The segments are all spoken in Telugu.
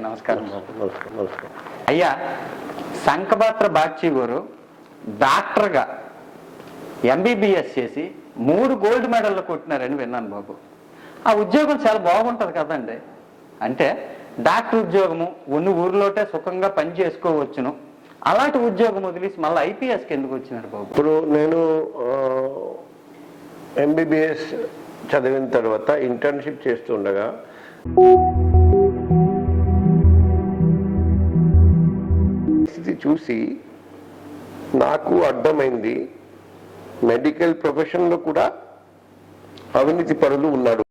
నమస్కారం బాబు. నమస్కారం. అయ్యా, సంకపాత్ర బాక్షి గారు డాక్టర్గా ఎంబీబీఎస్ చేసి 3 గోల్డ్ మెడల్లు కొట్టినారని విన్నాను బాబు. ఆ ఉద్యోగం చాలా బాగుంటుంది కదండి. అంటే డాక్టర్ ఉద్యోగము ఉన్న ఊరిలోటే సుఖంగా పని చేసుకోవచ్చును. అలాంటి ఉద్యోగం వదిలేసి మళ్ళీ ఐపీఎస్కి ఎందుకు వచ్చినారు బాబు? ఇప్పుడు నేను ఎంబీబీఎస్ చదివిన తర్వాత ఇంటర్న్షిప్ చేస్తుండగా పరిస్థితి చూసి నాకు అర్థమైంది, మెడికల్ ప్రొఫెషన్లో కూడా అవినీతి పరులు ఉన్నాడు.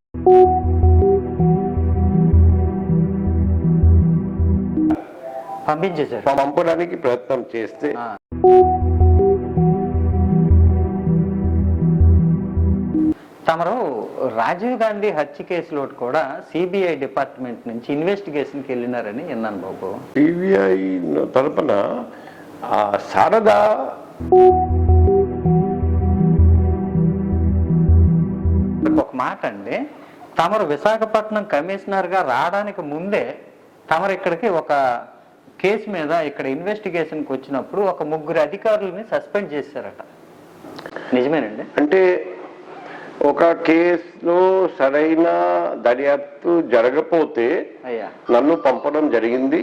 పంపడానికి ప్రయత్నం చేస్తే తమరు రాజీవ్ గాంధీ హత్య కేసులో కూడా సిబిఐ డిపార్ట్మెంట్ నుంచి ఇన్వెస్టిగేషన్కి వెళ్ళినారని విన్నాను బాబు. సిబిఐ తరపున శారదా ఒక మాట అండి, తమరు విశాఖపట్నం కమిషనర్గా రావడానికి ముందే తమరు ఇక్కడికి ఒక కేసు మీద ఇక్కడ ఇన్వెస్టిగేషన్కి వచ్చినప్పుడు ఒక 3 అధికారులని సస్పెండ్ చేశారట, నిజమేనండి? అంటే ఒక కేసులో సరైన దర్యాప్తు జరగపోతే అయ్యా నన్ను పంపడం జరిగింది.